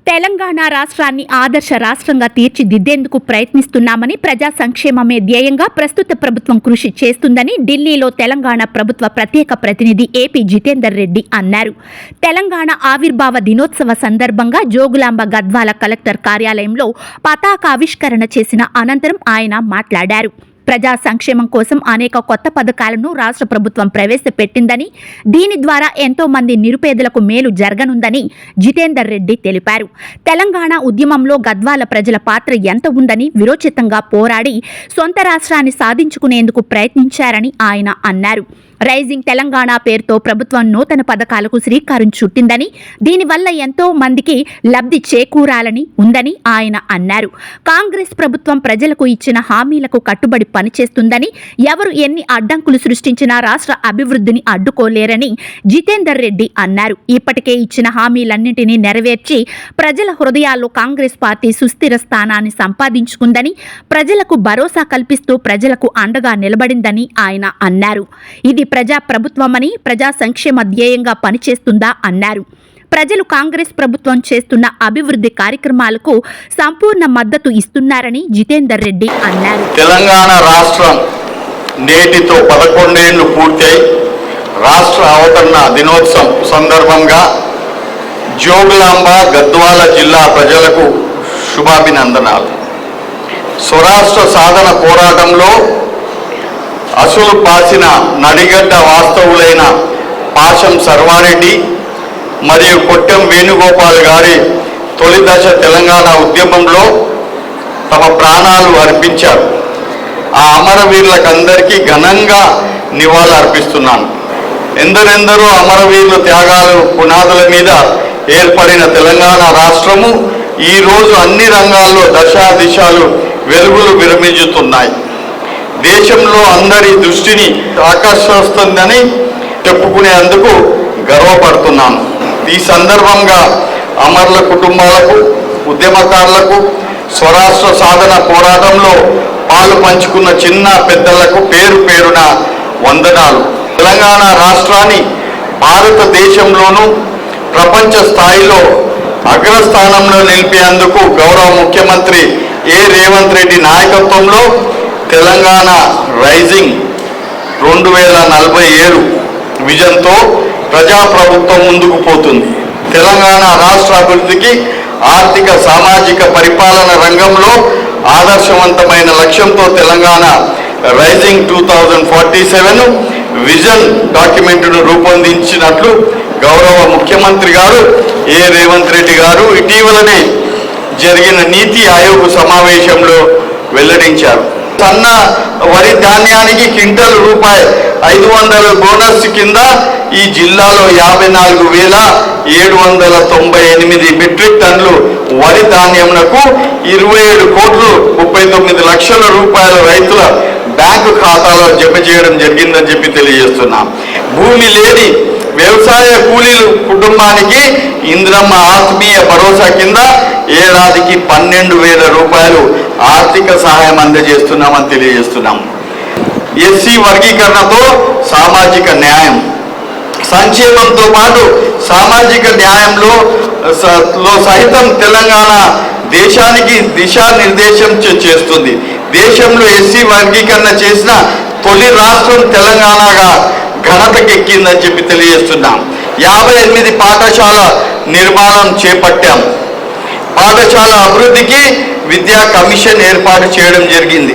తెలంగాణ రాష్ట్రాన్ని ఆదర్శ రాష్ట్రంగా తీర్చిదిద్దేందుకు ప్రయత్నిస్తున్నామని, ప్రజా సంక్షేమమే ధ్యేయంగా ప్రస్తుత ప్రభుత్వం కృషి చేస్తుందని ఢిల్లీలో తెలంగాణ ప్రభుత్వ ప్రత్యేక ప్రతినిధి ఏపీ జితేందర్ రెడ్డి అన్నారు. తెలంగాణ ఆవిర్భావ దినోత్సవ సందర్భంగా జోగులాంబ గద్వాల కలెక్టర్ కార్యాలయంలో పతాకావిష్కరణ చేసిన అనంతరం ఆయన మాట్లాడారు. ప్రజా సంక్షేమం కోసం అనేక కొత్త పథకాలను రాష్ట్ర ప్రభుత్వం ప్రవేశపెట్టిందని, దీని ద్వారా ఎంతో మంది నిరుపేదలకు మేలు జరగనుందని జితేందర్ రెడ్డి తెలిపారు. తెలంగాణ ఉద్యమంలో గద్వాల ప్రజల పాత్ర ఎంత ఉందని, విరోచితంగా పోరాడి సొంత రాష్ట్రాన్ని సాధించుకునేందుకు ప్రయత్నించారని ఆయన అన్నారు. రైజింగ్ తెలంగాణ పేరుతో ప్రభుత్వం నూతన పథకాలకు శ్రీకారం చుట్టిందని, దీనివల్ల ఎంతో మందికి లబ్ధి చేకూరాలని ఉందని ఆయన అన్నారు. కాంగ్రెస్ ప్రభుత్వం ప్రజలకు ఇచ్చిన హామీలకు కట్టుబడి పనిచేస్తుందని, ఎవరు ఎన్ని అడ్డంకులు సృష్టించినా రాష్ట్ర అభివృద్ధిని అడ్డుకోలేరని జితేందర్ రెడ్డి అన్నారు. ఇప్పటికే ఇచ్చిన హామీలన్నింటినీ నెరవేర్చి ప్రజల హృదయాల్లో కాంగ్రెస్ పార్టీ సుస్థిర స్థానాన్ని సంపాదించుకుందని, ప్రజలకు భరోసా కల్పిస్తూ ప్రజలకు అండగా నిలబడిందని ఆయన అన్నారు. ఇది ప్రజా ప్రభుత్వమని, ప్రజా సంక్షేమ ధ్యేయంగా పనిచేస్తుందా అన్నారు. ప్రజలు కాంగ్రెస్ ప్రభుత్వం చేస్తున్న అభివృద్ధి కార్యక్రమాలకు సంపూర్ణ మద్దతు ఇస్తున్నారని జితేందర్ రెడ్డి అన్నారు. తెలంగాణ రాష్ట్రం నేటితో 11 ఏళ్లు పూర్తయి రాష్ట్ర అవతరణ దినోత్సవం సందర్భంగా జోగులాంబ గద్వాల జిల్లా ప్రజలకు శుభాభినందనాలు. స్వరాష్ట్ర సాధన పోరాటంలో అసలు పాసిన నడిగడ్డ వాస్తవులైన పాశం సర్వారెడ్డి మరియు కొట్టెం వేణుగోపాల్ గారి తొలి దశ తెలంగాణ ఉద్యమంలో తమ ప్రాణాలు అర్పించారు. ఆ అమరవీరులకందరికీ ఘనంగా నివాళులు అర్పిస్తున్నాను. ఎందరెందరో అమరవీరుల త్యాగాలు పునాదుల మీద ఏర్పడిన తెలంగాణ రాష్ట్రము ఈరోజు అన్ని రంగాల్లో దశా దిశలు వెలుగులు విరమించుతున్నాయి. దేశంలో అందరి దృష్టిని ఆకర్షిస్తుందని చెప్పుకునేందుకు గర్వపడుతున్నాను. ఈ సందర్భంగా అమరుల కుటుంబాలకు, ఉద్యమకారులకు, స్వరాష్ట్ర సాధన పోరాటంలో పాలు పంచుకున్న చిన్న పెద్దలకు పేరు పేరున వందనాలు. తెలంగాణ రాష్ట్రాన్ని భారతదేశంలోనూ ప్రపంచ స్థాయిలో అగ్రస్థానంలో నిలిపేందుకు గౌరవ ముఖ్యమంత్రి రేవంత్ రెడ్డి నాయకత్వంలో తెలంగాణ రైజింగ్ 2047 విజన్తో ప్రజాప్రభుత్వం ముందుకు పోతుంది. తెలంగాణ రాష్ట్ర అభివృద్ధికి ఆర్థిక, సామాజిక పరిపాలన రంగంలో ఆదర్శవంతమైన లక్ష్యంతో తెలంగాణ రైజింగ్ 2047 విజన్ డాక్యుమెంట్ను రూపొందించినట్లు గౌరవ ముఖ్యమంత్రి గారు రేవంత్ రెడ్డి గారు ఇటీవలనే జరిగిన నీతి ఆయోగ్ సమావేశంలో వెల్లడించారు. సన్న వరి ధాన్యానికి క్వింటల్ ₹500 బోనస్ కింద ఈ జిల్లాలో 54,798 మెట్రిక్ టన్నులు వరి ధాన్యమునకు 27,39 లక్షల రూపాయల రైతుల బ్యాంకు ఖాతాలో జమ చేయడం జరిగిందని చెప్పి తెలియజేస్తున్నాం. భూమి లేని వ్యవసాయ కూలీలు కుటుంబానికి ఇంద్రమ్మ ఆత్మీయ భరోసా కింద ఏడాదికి 12,000 రూపాయలు ఆర్థిక సహాయం అందజేస్తున్నామని తెలియజేస్తున్నాం. ఎస్సీ వర్గీకరణతో సామాజిక న్యాయం, సంక్షేమంతో పాటు సామాజిక న్యాయంలో సహితం తెలంగాణ దేశానికి దిశానిర్దేశం చేస్తుంది. దేశంలో ఎస్సీ వర్గీకరణ చేసిన తొలి రాష్ట్రం తెలంగాణగా ఘనతకెక్కిందని చెప్పి తెలియజేస్తున్నాం. 58 పాఠశాల నిర్మాణం చేపట్టాం. పాఠశాల అభివృద్ధికి విద్యా కమిషన్ ఏర్పాటు చేయడం జరిగింది.